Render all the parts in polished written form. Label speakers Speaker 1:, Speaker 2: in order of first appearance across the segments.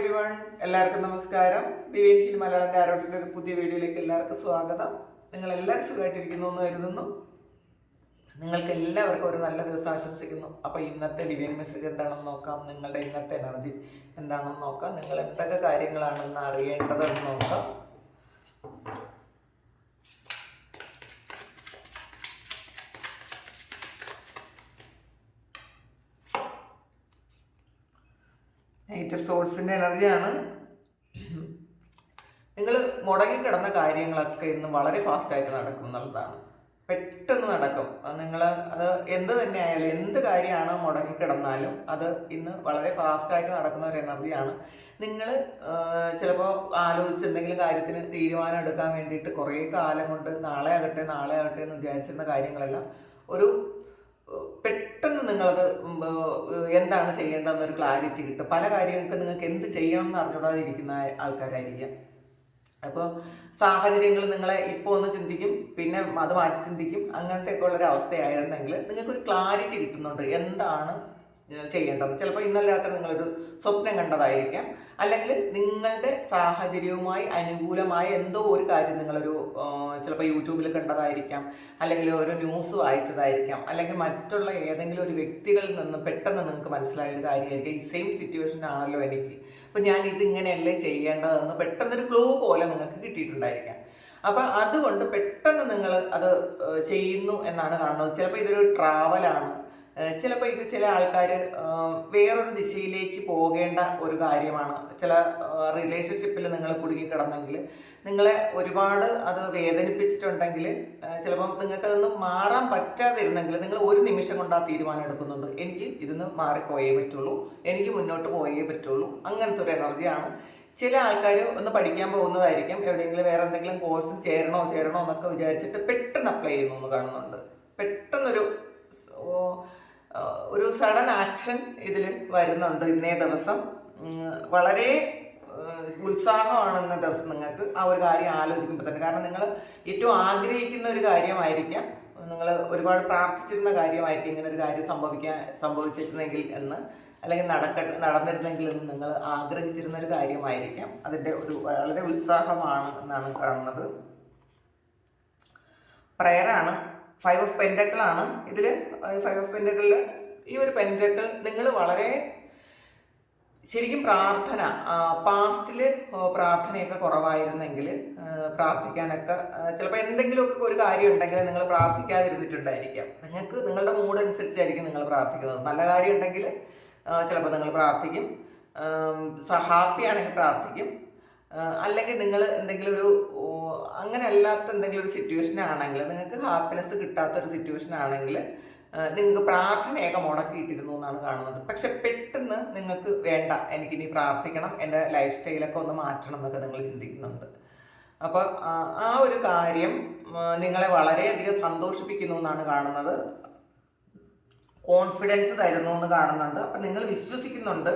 Speaker 1: Everyone, എല്ലാവർക്കും നമസ്കാരം. ദിവ്യൻ hill മലയാളത്തിന്റെ ആരോഗ്യത്തിന്റെ ഒരു പുതിയ വീഡിയോയിലേക്ക് എല്ലാവർക്കും സ്വാഗതം. നിങ്ങൾ എല്ലാവരും സുഖമായിട്ടിരിക്കുന്നു എന്ന് കരുതുന്നു. നിങ്ങൾക്ക് എല്ലാവർക്കും ഒരു നല്ല ദിവസം ആശംസിക്കുന്നു. അപ്പോൾ ഇന്നത്തെ ഡിവൈൻ മെസ്സേജ് എന്താണെന്ന് നോക്കാം. നിങ്ങളുടെ ഇന്നത്തെ എനർജി എന്താണെന്ന് നോക്കാം. നിങ്ങൾ എന്തൊക്കെ കാര്യങ്ങളാണെന്ന് അറിയേണ്ടതെന്ന് നോക്കാം. നൈറ്റ് ഓഫ് സോഴ്സിൻ്റെ എനർജിയാണ്. നിങ്ങൾ മുടങ്ങിക്കിടന്ന കാര്യങ്ങളൊക്കെ ഇന്ന് വളരെ ഫാസ്റ്റായിട്ട് നടക്കും എന്നുള്ളതാണ്. പെട്ടെന്ന് നടക്കും. നിങ്ങൾ അത് എന്ത് തന്നെ ആയാലും, എന്ത് കാര്യമാണ് മുടങ്ങിക്കിടന്നാലും അത് ഇന്ന് വളരെ ഫാസ്റ്റായിട്ട് നടക്കുന്ന ഒരു എനർജിയാണ്. നിങ്ങൾ ചിലപ്പോൾ ആലോചിച്ച് എന്തെങ്കിലും കാര്യത്തിന് തീരുമാനം എടുക്കാൻ വേണ്ടിയിട്ട് കുറേ കാലം കൊണ്ട് നാളെ ആകട്ടെ എന്ന് വിചാരിച്ചിരുന്ന കാര്യങ്ങളെല്ലാം ഒരു പെട്ടെന്ന് നിങ്ങളത് എന്താണ് ചെയ്യേണ്ടതെന്നൊരു ക്ലാരിറ്റി കിട്ടും. പല കാര്യങ്ങൾക്ക് നിങ്ങൾക്ക് എന്ത് ചെയ്യണം എന്ന് അറിഞ്ഞുകൂടാതിരിക്കുന്ന ആൾക്കാരായിരിക്കാം. അപ്പോൾ സാഹചര്യങ്ങൾ നിങ്ങളെ ഇപ്പോൾ ഒന്ന് ചിന്തിക്കും, പിന്നെ അത് മാറ്റി ചിന്തിക്കും. അങ്ങനത്തെയൊക്കെ ഉള്ളൊരു അവസ്ഥയായിരുന്നെങ്കിൽ നിങ്ങൾക്കൊരു ക്ലാരിറ്റി കിട്ടുന്നുണ്ട് എന്താണ് ചെയ്യേണ്ടത്. ചിലപ്പോൾ ഇന്നലെ രാത്രി നിങ്ങളൊരു സ്വപ്നം കണ്ടതായിരിക്കാം, അല്ലെങ്കിൽ നിങ്ങളുടെ സാഹചര്യവുമായി അനുകൂലമായ എന്തോ ഒരു കാര്യം നിങ്ങളൊരു ചിലപ്പോൾ യൂട്യൂബിൽ കണ്ടതായിരിക്കാം, അല്ലെങ്കിൽ ഒരു ന്യൂസ് വായിച്ചതായിരിക്കാം, അല്ലെങ്കിൽ മറ്റുള്ള ഏതെങ്കിലും ഒരു വ്യക്തികളിൽ നിന്ന് പെട്ടെന്ന് നിങ്ങൾക്ക് മനസ്സിലായ ഒരു കാര്യമായിരിക്കും. ഈ സെയിം സിറ്റുവേഷൻ ആണല്ലോ എനിക്ക്, അപ്പം ഞാൻ ഇതിങ്ങനെയല്ലേ ചെയ്യേണ്ടതെന്ന് പെട്ടെന്നൊരു ക്ലൂ പോലെ നിങ്ങൾക്ക് കിട്ടിയിട്ടുണ്ടായിരിക്കാം. അപ്പം അതുകൊണ്ട് പെട്ടെന്ന് നിങ്ങൾ അത് ചെയ്യുന്നു എന്നാണ് കാണുന്നത്. ചിലപ്പോൾ ഇതൊരു ട്രാവലാണ്, ചിലപ്പോൾ ഇത് ചില ആൾക്കാർ വേറൊരു ദിശയിലേക്ക് പോകേണ്ട ഒരു കാര്യമാണ്. ചില റിലേഷൻഷിപ്പിൽ നിങ്ങൾ കുടുങ്ങിക്കിടന്നെങ്കിൽ, നിങ്ങളെ ഒരുപാട് അത് വേദനിപ്പിച്ചിട്ടുണ്ടെങ്കിൽ, ചിലപ്പം നിങ്ങൾക്കതൊന്നും മാറാൻ പറ്റാതിരുന്നെങ്കിൽ നിങ്ങൾ ഒരു നിമിഷം കൊണ്ട് ആ തീരുമാനം എടുക്കുന്നുണ്ട്. എനിക്ക് ഇതിന്ന് മാറിപ്പോയേ പറ്റുള്ളൂ, എനിക്ക് മുന്നോട്ട് പോയേ പറ്റുള്ളൂ. അങ്ങനത്തെ ഒരു എനർജിയാണ്. ചില ആൾക്കാർ ഒന്ന് പഠിക്കാൻ പോകുന്നതായിരിക്കും, എവിടെയെങ്കിലും വേറെ എന്തെങ്കിലും കോഴ്സ് ചേരണോ എന്നൊക്കെ വിചാരിച്ചിട്ട് പെട്ടെന്ന് അപ്ലൈ ചെയ്യുന്നു എന്ന് കാണുന്നുണ്ട്. പെട്ടെന്നൊരു സഡൻ ആക്ഷൻ ഇതിൽ വരുന്നുണ്ട്. ഇന്നേ ദിവസം വളരെ ഉത്സാഹമാണ് ഇന്ന ദിവസം നിങ്ങൾക്ക് ആ ഒരു കാര്യം ആലോചിക്കുമ്പോൾ തന്നെ. കാരണം നിങ്ങൾ ഏറ്റവും ആഗ്രഹിക്കുന്ന ഒരു കാര്യമായിരിക്കാം, നിങ്ങൾ ഒരുപാട് പ്രാർത്ഥിച്ചിരുന്ന കാര്യമായിരിക്കും ഇങ്ങനെ ഒരു കാര്യം സംഭവിച്ചിരുന്നെങ്കിൽ എന്ന്, അല്ലെങ്കിൽ നടന്നിരുന്നെങ്കിൽ എന്ന് നിങ്ങൾ ആഗ്രഹിച്ചിരുന്ന ഒരു കാര്യമായിരിക്കാം. അതിൻ്റെ ഒരു വളരെ ഉത്സാഹമാണ് എന്നാണ് കാണുന്നത്. പ്രയറാണ്. 5 ഓഫ് പെൻറ്റക്കിൾ ആണ് ഇതിൽ. 5 ഓഫ് പെൻറ്റക്കിളിൽ ഈ ഒരു പെൻറ്റക്കിൾ നിങ്ങൾ വളരെ ശരിക്കും പ്രാർത്ഥന, പാസ്റ്റിൽ പ്രാർത്ഥനയൊക്കെ കുറവായിരുന്നെങ്കിൽ പ്രാർത്ഥിക്കാനൊക്കെ ചിലപ്പോൾ എന്തെങ്കിലുമൊക്കെ ഒരു കാര്യം ഉണ്ടെങ്കിൽ നിങ്ങൾ പ്രാർത്ഥിക്കാതിരുന്നിട്ടുണ്ടായിരിക്കാം. നിങ്ങൾക്ക് നിങ്ങളുടെ മൂഡ് അനുസരിച്ചായിരിക്കും നിങ്ങൾ പ്രാർത്ഥിക്കുന്നത്. നല്ല കാര്യം ഉണ്ടെങ്കിൽ ചിലപ്പോൾ നിങ്ങൾ പ്രാർത്ഥിക്കും, ഹാപ്പി ആണെങ്കിൽ പ്രാർത്ഥിക്കും, അല്ലെങ്കിൽ നിങ്ങൾ എന്തെങ്കിലും ഒരു അങ്ങനെ അല്ലാത്ത എന്തെങ്കിലും ഒരു സിറ്റുവേഷൻ ആണെങ്കിൽ, നിങ്ങൾക്ക് ഹാപ്പിനെസ് കിട്ടാത്തൊരു സിറ്റുവേഷൻ ആണെങ്കിൽ നിങ്ങൾക്ക് പ്രാർത്ഥനയൊക്കെ മുടക്കിയിട്ടിരുന്നു എന്നാണ് കാണുന്നത്. പക്ഷെ പെട്ടെന്ന് നിങ്ങൾക്ക് വേണ്ട, എനിക്കിനി പ്രാർത്ഥിക്കണം, എൻ്റെ ലൈഫ് സ്റ്റൈലൊക്കെ ഒന്ന് മാറ്റണം എന്നൊക്കെ നിങ്ങൾ ചിന്തിക്കുന്നുണ്ട്. അപ്പോൾ ആ ഒരു കാര്യം നിങ്ങളെ വളരെയധികം സന്തോഷിപ്പിക്കുന്നു എന്നാണ് കാണുന്നത്. കോൺഫിഡൻസ് തരുന്നു എന്ന് കാണുന്നുണ്ട്. അപ്പം നിങ്ങൾ വിശ്വസിക്കുന്നുണ്ട്,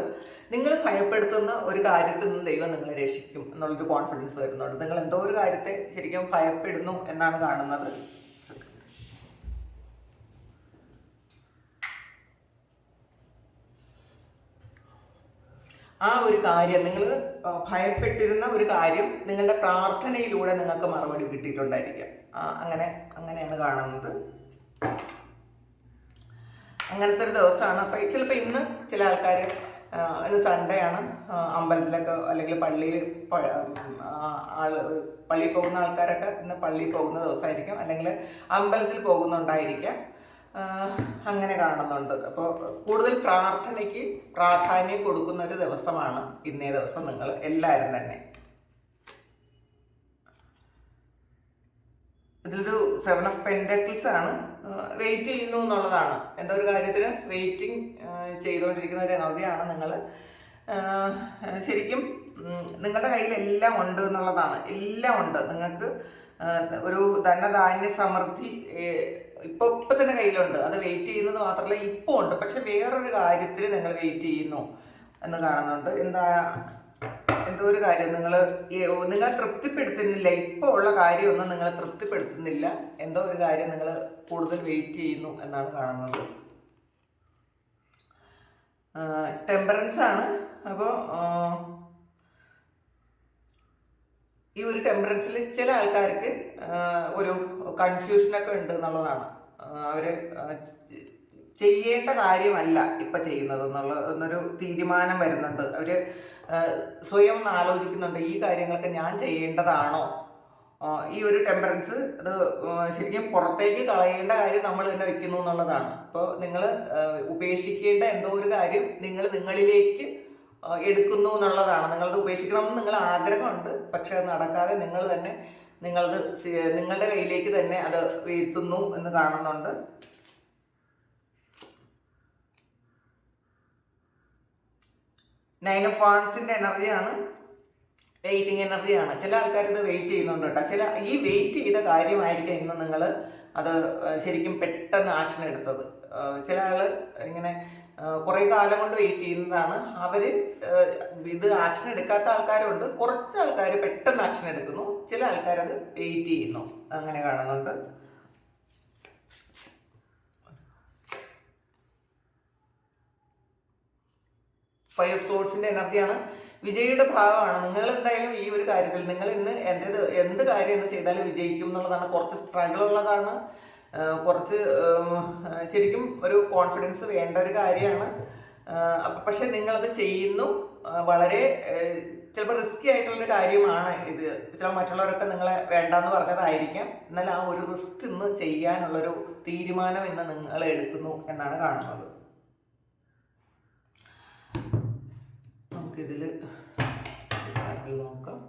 Speaker 1: നിങ്ങൾ ഭയപ്പെടുത്തുന്ന ഒരു കാര്യത്തിൽ നിന്ന് ദൈവം നിങ്ങളെ രക്ഷിക്കും എന്നുള്ളൊരു കോൺഫിഡൻസ് വരുന്നുണ്ട്. നിങ്ങൾ എന്തോ ഒരു കാര്യത്തെ ശരിക്കും ഭയപ്പെടുന്നു എന്നാണ് കാണുന്നത്. ആ ഒരു കാര്യം, നിങ്ങൾ ഭയപ്പെട്ടിരുന്ന ഒരു കാര്യം നിങ്ങളുടെ പ്രാർത്ഥനയിലൂടെ നിങ്ങൾക്ക് മറുപടി കിട്ടിയിട്ടുണ്ടായിരിക്കാം. അങ്ങനെയാണ് കാണുന്നത്. അങ്ങനത്തെ ഒരു ദിവസമാണ്. അപ്പം ചിലപ്പോൾ ഇന്ന് ചില ആൾക്കാർ, ഇന്ന് സൺഡേ ആണ്, അമ്പലത്തിലൊക്കെ അല്ലെങ്കിൽ പള്ളിയിൽ പോകുന്ന ആൾക്കാരൊക്കെ ഇന്ന് പള്ളിയിൽ പോകുന്ന ദിവസമായിരിക്കും, അല്ലെങ്കിൽ അമ്പലത്തിൽ പോകുന്നുണ്ടായിരിക്കാം. അങ്ങനെ കാണുന്നുണ്ട്. അപ്പോൾ കൂടുതൽ പ്രാർത്ഥനയ്ക്ക് പ്രാധാന്യം കൊടുക്കുന്ന ഒരു ദിവസമാണ് ഇന്നേ ദിവസം നിങ്ങൾ എല്ലാവരും തന്നെ. ഇതിലൊരു 7 ഓഫ് പെൻറ്റക്കിൾസ് ആണ്. വെയിറ്റ് ചെയ്യുന്നു എന്നുള്ളതാണ്. എന്തോ ഒരു കാര്യത്തിന് വെയിറ്റിംഗ് ചെയ്തുകൊണ്ടിരിക്കുന്ന ഒരു എനർജിയാണ് നിങ്ങൾ. ശരിക്കും നിങ്ങളുടെ കയ്യിൽ എല്ലാം ഉണ്ട് എന്നുള്ളതാണ്. എല്ലാം ഉണ്ട് നിങ്ങൾക്ക്. ഒരു ധനധാന്യ സമൃദ്ധി ഇപ്പം തന്നെ കയ്യിലുണ്ട്. അത് വെയിറ്റ് ചെയ്യുന്നത് മാത്രമല്ല, ഇപ്പോൾ ഉണ്ട്. പക്ഷെ വേറൊരു കാര്യത്തിന് നിങ്ങൾ വെയിറ്റ് ചെയ്യുന്നു എന്ന് കാണുന്നുണ്ട്. എന്തോ ഒരു കാര്യം നിങ്ങളെ തൃപ്തിപ്പെടുത്തുന്നില്ല. ഇപ്പോൾ ഉള്ള കാര്യമൊന്നും നിങ്ങളെ തൃപ്തിപ്പെടുത്തുന്നില്ല. എന്തോ ഒരു കാര്യം നിങ്ങൾ കൂടുതൽ വെയിറ്റ് ചെയ്യുന്നു എന്നാണ് കാണുന്നത്. ടെമ്പറൻസ് ആണ്. അപ്പോൾ ഈ ഒരു ടെമ്പറൻസിൽ ചില ആൾക്കാർക്ക് ഒരു കൺഫ്യൂഷനൊക്കെ ഉണ്ട് എന്നുള്ളതാണ്. അവർ ചെയ്യേണ്ട കാര്യമല്ല ഇപ്പം ചെയ്യുന്നത് എന്നൊരു തീരുമാനം വരുന്നുണ്ട്. അവർ സ്വയം ഒന്ന് ആലോചിക്കുന്നുണ്ട്, ഈ കാര്യങ്ങളൊക്കെ ഞാൻ ചെയ്യേണ്ടതാണോ. ഈ ഒരു ടെമ്പറൻസ് അത് ശരിക്കും പുറത്തേക്ക് കളയേണ്ട കാര്യം നമ്മൾ തന്നെ വെക്കുന്നു എന്നുള്ളതാണ്. അപ്പോൾ നിങ്ങൾ ഉപേക്ഷിക്കേണ്ട എന്തോ ഒരു കാര്യം നിങ്ങൾ നിങ്ങളിലേക്ക് എടുക്കുന്നു എന്നുള്ളതാണ്. നിങ്ങളത് ഉപേക്ഷിക്കണമെന്ന് നിങ്ങൾ ആഗ്രഹമുണ്ട്, പക്ഷെ അത് നടക്കാതെ നിങ്ങൾ തന്നെ നിങ്ങളുടെ കയ്യിലേക്ക് തന്നെ അത് വീഴ്ത്തുന്നു എന്ന് കാണുന്നുണ്ട്. നൈൻ ഓഫ് വാൺസിന്റെ എനർജിയാണ്, വെയിറ്റിംഗ് എനർജിയാണ്. ചില ആൾക്കാർ ഇത് വെയിറ്റ് ചെയ്യുന്നുണ്ട് കേട്ടോ. ഈ വെയിറ്റ് ചെയ്ത കാര്യമായിരിക്കും ഇന്ന് നിങ്ങൾ അത് ശരിക്കും പെട്ടെന്ന് ആക്ഷൻ എടുത്തത്. ചില ആള് ഇങ്ങനെ കുറേ കാലം കൊണ്ട് വെയിറ്റ് ചെയ്യുന്നതാണ്. അവർ ഇത് ആക്ഷൻ എടുക്കാത്ത ആൾക്കാരുണ്ട്. കുറച്ച് ആൾക്കാർ പെട്ടെന്ന് ആക്ഷൻ എടുക്കുന്നു, ചില ആൾക്കാർ അത് വെയിറ്റ് ചെയ്യുന്നു, അങ്ങനെ കാണുന്നുണ്ട്. ഫൈവ് ഓഫ് സോഴ്സിന്റെ എനർജിയാണ്, വിജയിയുടെ ഭാവമാണ്. നിങ്ങൾ എന്തായാലും ഈ ഒരു കാര്യത്തിൽ നിങ്ങൾ ഇന്ന് എന്ത് കാര്യം എന്ന് ചെയ്താലും വിജയിക്കും എന്നുള്ളതാണ്. കുറച്ച് സ്ട്രഗിൾ ഉള്ളതാണ്, കുറച്ച് ശരിക്കും ഒരു കോൺഫിഡൻസ് വേണ്ട ഒരു കാര്യമാണ്. പക്ഷെ നിങ്ങളത് ചെയ്യുന്നു. വളരെ ചിലപ്പോൾ റിസ്കി ആയിട്ടുള്ളൊരു കാര്യമാണ് ഇത്. ചിലപ്പോൾ മറ്റുള്ളവരൊക്കെ നിങ്ങളെ വേണ്ടാന്ന് പറഞ്ഞതായിരിക്കാം, എന്നാൽ ആ ഒരു റിസ്ക് ഇന്ന് ചെയ്യാനുള്ളൊരു തീരുമാനം ഇന്ന് നിങ്ങൾ എടുക്കുന്നു എന്നാണ് കാണുന്നത്. നമുക്കിതിൽ നോക്കാം.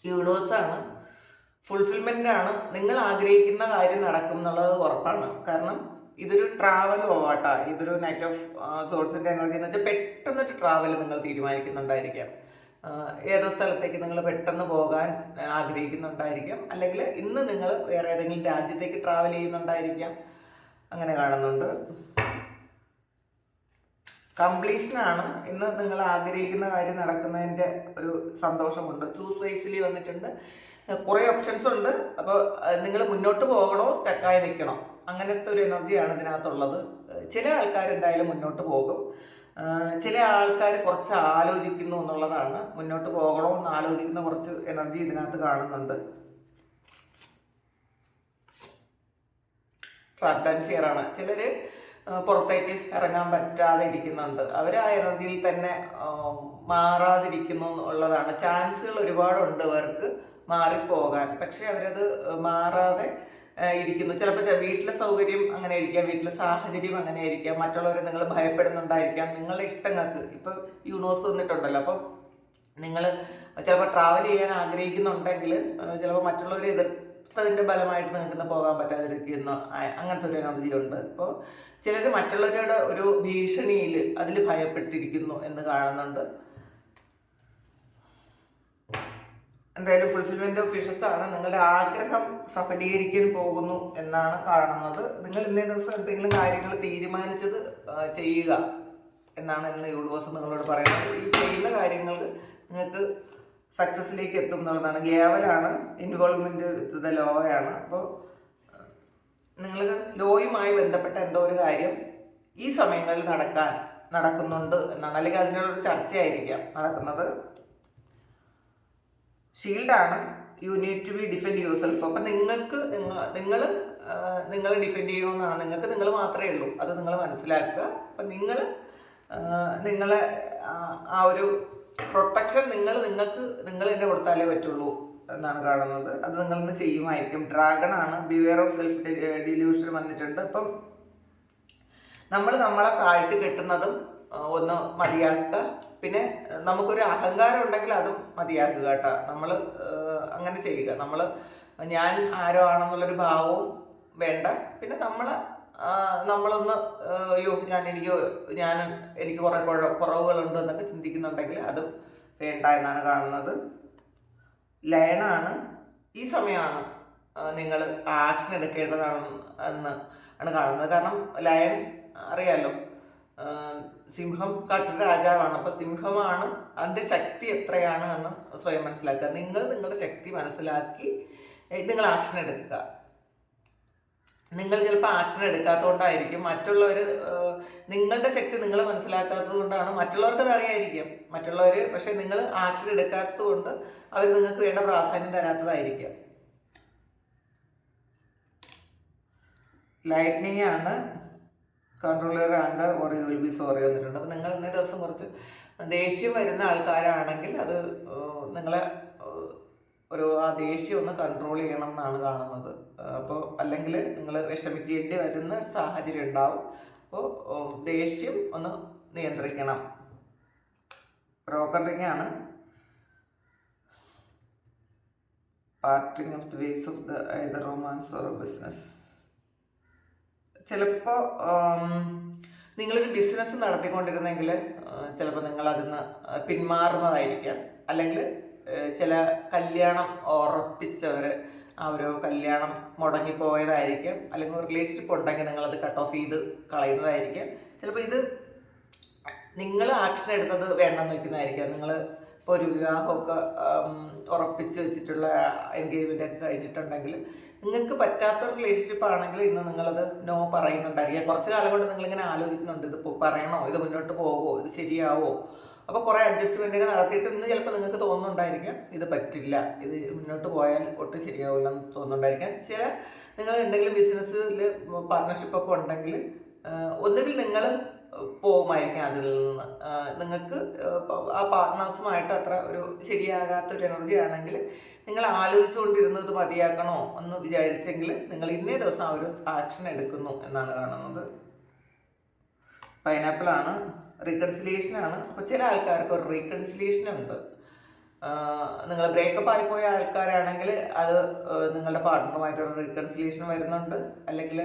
Speaker 1: യൂണിവേഴ്സാണ്, ഫുൾഫിൽമെൻ്റ് ആണ്. നിങ്ങൾ ആഗ്രഹിക്കുന്ന കാര്യം നടക്കും എന്നുള്ളത് ഉറപ്പാണ്. കാരണം ഇതൊരു ട്രാവൽ പോവാട്ടാ. ഇതൊരു നൈറ്റ് ഓഫ് സോഴ്സിൻ്റെ എനർജി എന്ന് വെച്ചാൽ പെട്ടെന്നൊരു ട്രാവൽ നിങ്ങൾ തീരുമാനിക്കുന്നുണ്ടായിരിക്കാം. ഏതോ സ്ഥലത്തേക്ക് നിങ്ങൾ പെട്ടെന്ന് പോകാൻ ആഗ്രഹിക്കുന്നുണ്ടായിരിക്കാം, അല്ലെങ്കിൽ ഇന്ന് നിങ്ങൾ വേറെ ഏതെങ്കിലും രാജ്യത്തേക്ക് ട്രാവൽ ചെയ്യുന്നുണ്ടായിരിക്കാം, അങ്ങനെ കാണുന്നുണ്ട്. കംപ്ലീഷനാണ്. ഇന്ന് നിങ്ങൾ ആഗ്രഹിക്കുന്ന കാര്യം നടക്കുന്നതിൻ്റെ ഒരു സന്തോഷമുണ്ട്. ചൂസ് വൈസിലി വന്നിട്ടുണ്ട്. കുറേ ഓപ്ഷൻസ് ഉണ്ട്. അപ്പോൾ നിങ്ങൾ മുന്നോട്ട് പോകണോ സ്റ്റക്കായി നിൽക്കണോ, അങ്ങനത്തെ ഒരു എനർജിയാണ് ഇതിനകത്തുള്ളത്. ചില ആൾക്കാർ എന്തായാലും മുന്നോട്ട് പോകും, ചില ആൾക്കാർ കുറച്ച് ആലോചിക്കുന്നു എന്നുള്ളതാണ്. മുന്നോട്ട് പോകണോ എന്ന് ആലോചിക്കുന്ന കുറച്ച് എനർജി ഇതിനകത്ത് കാണുന്നുണ്ട്. ട്രാപ്ഡ് ആൻഡ് ഫിയർ ആണ്. ചിലർ പുറത്തേക്ക് ഇറങ്ങാൻ പറ്റാതെ ഇരിക്കുന്നുണ്ട്. അവർ ആ എനർജിയിൽ തന്നെ മാറാതിരിക്കുന്നു എന്നുള്ളതാണ്. ചാൻസുകൾ ഒരുപാടുണ്ട് അവർക്ക് മാറിപ്പോകാൻ, പക്ഷെ അവരത് മാറാതെ ഇരിക്കുന്നു. ചിലപ്പോൾ വീട്ടിലെ സൗകര്യം അങ്ങനെ ആയിരിക്കാം, വീട്ടിലെ സാഹചര്യം അങ്ങനെ ആയിരിക്കാം, മറ്റുള്ളവരെ നിങ്ങൾ ഭയപ്പെടുന്നുണ്ടായിരിക്കാം. നിങ്ങളുടെ ഇഷ്ടങ്ങൾക്ക് ഇപ്പം യൂണിവേഴ്സ് വന്നിട്ടുണ്ടല്ലോ, അപ്പം നിങ്ങൾ ചിലപ്പോൾ ട്രാവൽ ചെയ്യാൻ ആഗ്രഹിക്കുന്നുണ്ടെങ്കിൽ ചിലപ്പോൾ മറ്റുള്ളവരെ എതിർത്തതിൻ്റെ ഫലമായിട്ട് നിങ്ങൾക്ക് പോകാൻ പറ്റാതിരിക്കുന്ന അങ്ങനത്തെ ഒരു എനർജി ഉണ്ട്. അപ്പോൾ ചിലർ മറ്റുള്ളവരുടെ ഒരു ഭീഷണിയിൽ അതിൽ ഭയപ്പെട്ടിരിക്കുന്നു എന്ന് കാണുന്നുണ്ട്. എന്തായാലും ഫുൾഫിൽമെന്റ് ഓഫ് വിഷസ് ആണ്. നിങ്ങളുടെ ആഗ്രഹം സഫലീകരിക്കാൻ പോകുന്നു എന്നാണ് കാണുന്നത്. നിങ്ങൾ ഇന്നേ ദിവസം എന്തെങ്കിലും കാര്യങ്ങൾ തീരുമാനിച്ചത് ചെയ്യുക എന്നാണ് ഇന്ന് യൂണിവേഴ്സ് നിങ്ങളോട് പറയുന്നത്. ഈ ചെയ്യുന്ന കാര്യങ്ങൾ നിങ്ങൾക്ക് സക്സസ്സിലേക്ക് എത്തും എന്നുള്ളതാണ്. ഗ്യാവലാണ്, ഇൻവോൾവ്മെന്റ് വിത്ത് ദ ലോ ആണ്. അപ്പോൾ നിങ്ങൾ ലോയുമായി ബന്ധപ്പെട്ട എന്തോ ഒരു കാര്യം ഈ സമയങ്ങളിൽ നടക്കുന്നുണ്ട് എന്നാണ്, അല്ലെങ്കിൽ അതിനുള്ളൊരു ചർച്ചയായിരിക്കാം നടക്കുന്നത്. ഷീൽഡാണ്, you need to be defend your self. അപ്പം നിങ്ങൾ ഡിഫെൻഡ് ചെയ്യണമെന്നാണ്. നിങ്ങൾ മാത്രമേ ഉള്ളൂ, അത് നിങ്ങൾ മനസ്സിലാക്കുക. അപ്പം നിങ്ങളെ ആ ഒരു പ്രൊട്ടക്ഷൻ നിങ്ങൾ തന്നെ കൊടുത്താലേ പറ്റുള്ളൂ എന്നാണ് കാണുന്നത്. അത് നിങ്ങളിന്ന് ചെയ്യുമായിരിക്കും. ഡ്രാഗൺ ആണ്, ബിവെയർ ഓഫ് സെൽഫ് ഡിലൂഷൻ വന്നിട്ടുണ്ട്. അപ്പം നമ്മളെ താഴ്ത്തി കെട്ടുന്നതും ഒന്ന് മതിയാക്കുക. പിന്നെ നമുക്കൊരു അഹങ്കാരം ഉണ്ടെങ്കിൽ അതും മതിയാക്കുക കേട്ടോ. നമ്മൾ അങ്ങനെ ചെയ്യുക. ഞാൻ ആരോ ആണെന്നുള്ളൊരു ഭാവവും വേണ്ട. പിന്നെ നമ്മളൊന്ന് അയ്യോ എനിക്ക് കുറേ കുറവുകളുണ്ട് എന്നൊക്കെ ചിന്തിക്കുന്നുണ്ടെങ്കിൽ അതും വേണ്ട എന്നാണ് കാണുന്നത്. ലയണാണ്, ഈ സമയമാണ് നിങ്ങൾ ആക്ഷൻ എടുക്കേണ്ടതാണ് എന്ന് ആണ് കാണുന്നത്. കാരണം ലയൺ അറിയാലോ, സിംഹം കാട്ടിലെ രാജാവാണ്. അപ്പോൾ സിംഹമാണ്, അതിൻ്റെ ശക്തി എത്രയാണ് എന്ന് സ്വയം മനസ്സിലാക്കുക. നിങ്ങളുടെ ശക്തി മനസ്സിലാക്കി നിങ്ങൾ ആക്ഷൻ എടുക്കുക. നിങ്ങൾ ചിലപ്പോൾ ആക്ഷൻ എടുക്കാത്തതുകൊണ്ടായിരിക്കും, മറ്റുള്ളവർ നിങ്ങളുടെ ശക്തി നിങ്ങൾ മനസ്സിലാക്കാത്തത് കൊണ്ടാണ്. മറ്റുള്ളവർക്ക് അത് അറിയായിരിക്കും, മറ്റുള്ളവർ പക്ഷെ നിങ്ങൾ ആക്ഷൻ എടുക്കാത്തത് കൊണ്ട് അവർ നിങ്ങൾക്ക് വേണ്ട പ്രാധാന്യം തരാത്തതായിരിക്കും. ലൈറ്റ്നിങ് ആണ്, controller anchor or you will be sorry വന്നിട്ടുണ്ട്. അപ്പോൾ നിങ്ങൾ ഇന്നേ ദിവസം കുറച്ച് ദേഷ്യം വരുന്ന ആൾക്കാരാണെങ്കിൽ അത് നിങ്ങളെ ഒരു ആ ദേഷ്യം ഒന്ന് കൺട്രോൾ ചെയ്യണം എന്നാണ് കാണുന്നത്. അപ്പോൾ അല്ലെങ്കിൽ നിങ്ങൾ വിഷമിക്കേണ്ടി വരുന്ന ഒരു സാഹചര്യം ഉണ്ടാവും. അപ്പോൾ ദേഷ്യം ഒന്ന് നിയന്ത്രിക്കണം. ബ്രോക്കറിംഗ് ആണ്, parting of the ways of the either romance or business. ചിലപ്പോൾ നിങ്ങളൊരു ബിസിനസ് നടത്തിക്കൊണ്ടിരുന്നെങ്കിൽ ചിലപ്പോൾ നിങ്ങൾ അതിൽ നിന്ന് പിന്മാറുന്നതായിരിക്കാം. അല്ലെങ്കിൽ ചില കല്യാണം ഉറപ്പിച്ചവർ ആ ഒരു കല്യാണം മുടങ്ങിപ്പോയതായിരിക്കും. അല്ലെങ്കിൽ ഒരു റിലേഷൻഷിപ്പ് ഉണ്ടെങ്കിൽ നിങ്ങളത് കട്ട് ഓഫ് ചെയ്ത് കളയുന്നതായിരിക്കും. ചിലപ്പോൾ ഇത് നിങ്ങൾ ആക്ഷൻ എടുത്തത് വേണ്ടെന്ന് വയ്ക്കുന്നതായിരിക്കാം. നിങ്ങൾ ഇപ്പോൾ ഒരു വിവാഹമൊക്കെ ഉറപ്പിച്ച് വെച്ചിട്ടുള്ള എൻഗേജ്മെൻ്റ് ഒക്കെ കഴിഞ്ഞിട്ടുണ്ടെങ്കിൽ നിങ്ങൾക്ക് പറ്റാത്ത റിലേഷൻഷിപ്പ് ആണെങ്കിൽ ഇന്ന് നിങ്ങളത് നോ പറയുന്നുണ്ടായിരിക്കാം. കുറച്ച് കാലം കൊണ്ട് നിങ്ങളിങ്ങനെ ആലോചിക്കുന്നുണ്ട്, ഇത് പറയണോ, ഇത് മുന്നോട്ട് പോകുമോ, ഇത് ശരിയാവോ. അപ്പോൾ കുറേ അഡ്ജസ്റ്റ്മെൻറ്റൊക്കെ നടത്തിയിട്ട് ഇന്ന് ചിലപ്പോൾ നിങ്ങൾക്ക് തോന്നുന്നുണ്ടായിരിക്കാം ഇത് പറ്റില്ല, ഇത് മുന്നോട്ട് പോയാൽ ഒട്ടും ശരിയാവില്ല എന്ന് തോന്നുന്നുണ്ടായിരിക്കാം. ചില നിങ്ങൾ എന്തെങ്കിലും ബിസിനസ്സിൽ പാർട്ട്ണർഷിപ്പൊക്കെ ഉണ്ടെങ്കിൽ ഒന്നുകിൽ നിങ്ങൾ പോകുമായിരിക്കാം അതിൽ നിന്ന്. നിങ്ങൾക്ക് ആ പാർട്ട്നേഴ്സുമായിട്ട് അത്ര ഒരു ശരിയാകാത്തൊരു എനർജി ആണെങ്കിൽ നിങ്ങൾ ആലോചിച്ചുകൊണ്ടിരുന്നത് മതിയാക്കണോ എന്ന് വിചാരിച്ചെങ്കിൽ നിങ്ങൾ ഇന്നേ ദിവസം ആ ഒരു ആക്ഷൻ എടുക്കുന്നു എന്നാണ് കാണുന്നത്. പൈനാപ്പിളാണ്, റീകൺസിലിയേഷനാണ്. അപ്പോൾ ചില ആൾക്കാർക്ക് ഒരു റീകൺസിലിയേഷൻ ഉണ്ട്. നിങ്ങൾ ബ്രേക്കപ്പ് ആയിപ്പോയ ആൾക്കാരാണെങ്കിൽ അത് നിങ്ങളുടെ പാർട്ട്ണറുമായിട്ടൊരു റീകൺസിലിയേഷൻ വരുന്നുണ്ട്. അല്ലെങ്കിൽ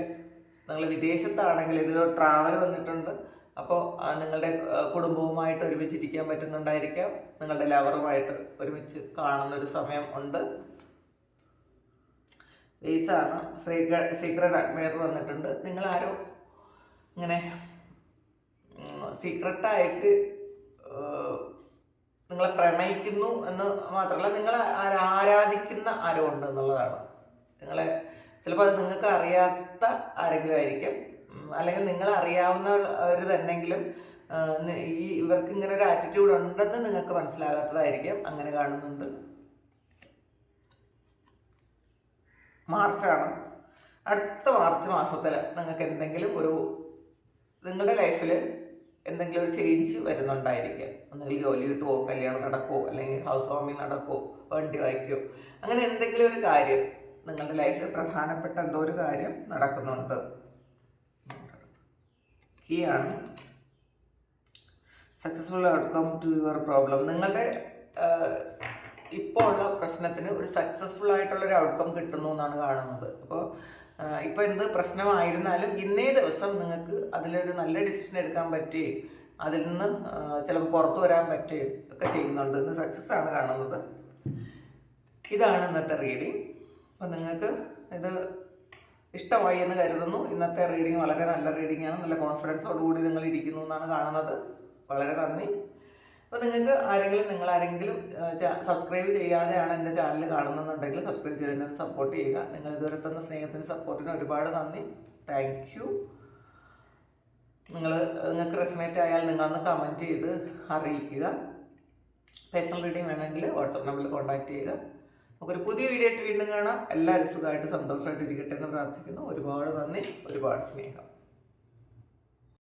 Speaker 1: നിങ്ങൾ വിദേശത്താണെങ്കിൽ ഇതിലൊരു ട്രാവൽ വന്നിട്ടുണ്ട്. അപ്പോൾ നിങ്ങളുടെ കുടുംബവുമായിട്ട് ഒരുമിച്ചിരിക്കാൻ പറ്റുന്നുണ്ടായിരിക്കാം. നിങ്ങളുടെ ലവറുമായിട്ട് ഒരുമിച്ച് കാണുന്നൊരു സമയം ഉണ്ട്. വേസാണ്, സീക്രട്ട് അഡ്മയർ വന്നിട്ടുണ്ട്. നിങ്ങളാരോ ഇങ്ങനെ സീക്രട്ടായിട്ട് നിങ്ങളെ പ്രണയിക്കുന്നു എന്ന് മാത്രമല്ല, നിങ്ങളെ ആരാധിക്കുന്ന ആരോ ഉണ്ട് എന്നുള്ളതാണ്. നിങ്ങളെ ചിലപ്പോൾ അത് നിങ്ങൾക്ക് അറിയാത്ത ആരെങ്കിലും ആയിരിക്കും, അല്ലെങ്കിൽ നിങ്ങൾ അറിയാവുന്നവർ തന്നെങ്കിലും ഇവർക്ക് ഇങ്ങനെ ഒരു ആറ്റിറ്റ്യൂഡ് ഉണ്ടെന്ന് നിങ്ങൾക്ക് മനസ്സിലാകാത്തതായിരിക്കും. അങ്ങനെ കാണുന്നുണ്ട്. മാർച്ചാണ്, അടുത്ത മാർച്ച് മാസത്തിൽ നിങ്ങൾക്ക് എന്തെങ്കിലും നിങ്ങളുടെ ലൈഫിൽ എന്തെങ്കിലും ഒരു ചേഞ്ച് വരുന്നുണ്ടായിരിക്കും. ഒന്നുകിൽ ജോലി കിട്ടുമോ, കല്യാണം നടക്കുമോ, അല്ലെങ്കിൽ ഹൗസ് വാമിങ് നടക്കുമോ, വണ്ടി വായിക്കുമോ, അങ്ങനെ എന്തെങ്കിലും ഒരു കാര്യം നിങ്ങളുടെ ലൈഫിൽ പ്രധാനപ്പെട്ട എന്തോ ഒരു കാര്യം നടക്കുന്നുണ്ട്. കീ ആണ്, successful outcome to your problem. നിങ്ങളുടെ ഇപ്പോൾ ഉള്ള പ്രശ്നത്തിന് ഒരു സക്സസ്ഫുൾ ആയിട്ടുള്ളൊരു ഔട്ട്കം കിട്ടുന്നു എന്നാണ് കാണുന്നത്. അപ്പോൾ ഇപ്പോൾ എന്ത് പ്രശ്നമായിരുന്നാലും ഇന്നേ ദിവസം നിങ്ങൾക്ക് അതിലൊരു നല്ല ഡിസിഷൻ എടുക്കാൻ പറ്റുകയും അതിൽ നിന്ന് ചിലപ്പോൾ പുറത്തു വരാൻ പറ്റുകയും ഒക്കെ ചെയ്യുന്നുണ്ട്. ഇന്ന് സക്സസ് ആണ് കാണുന്നത്. ഇതാണ് ഇന്നത്തെ റീഡിങ്. അപ്പം നിങ്ങൾക്ക് ഇത് ഇഷ്ടമായി എന്ന് കരുതുന്നു. ഇന്നത്തെ റീഡിങ് വളരെ നല്ല റീഡിംഗ് ആണ്. നല്ല കോൺഫിഡൻസോടുകൂടി നിങ്ങൾ ഇരിക്കുന്നു എന്നാണ് കാണുന്നത്. വളരെ നന്ദി. അപ്പോൾ നിങ്ങളാരെങ്കിലും സബ്സ്ക്രൈബ് ചെയ്യാതെയാണ് എൻ്റെ ചാനൽ കാണുന്നുണ്ടെങ്കിൽ സബ്സ്ക്രൈബ് ചെയ്ത് സപ്പോർട്ട് ചെയ്യുക. നിങ്ങൾ ഇതുവരെ തന്ന സ്നേഹത്തിന് സപ്പോർട്ടിന് ഒരുപാട് നന്ദി. Thank you. നിങ്ങൾക്ക് റെസണേറ്റ് ആയാൽ നിങ്ങളൊന്ന് കമൻറ്റ് ചെയ്ത് അറിയിക്കുക. പേഴ്സണൽ റീഡിങ് വേണമെങ്കിൽ വാട്സപ്പ് നമ്പറിൽ കോൺടാക്റ്റ് ചെയ്യുക. നമുക്കൊരു പുതിയ വീഡിയോ ആയിട്ട് വീണ്ടും കാണാം. എല്ലാവരും സുഖമായിട്ട് സന്തോഷമായിട്ട് ഇരിക്കട്ടെ എന്ന് പ്രാർത്ഥിക്കുന്നു. ഒരുപാട് നന്ദി, ഒരുപാട് സ്നേഹം.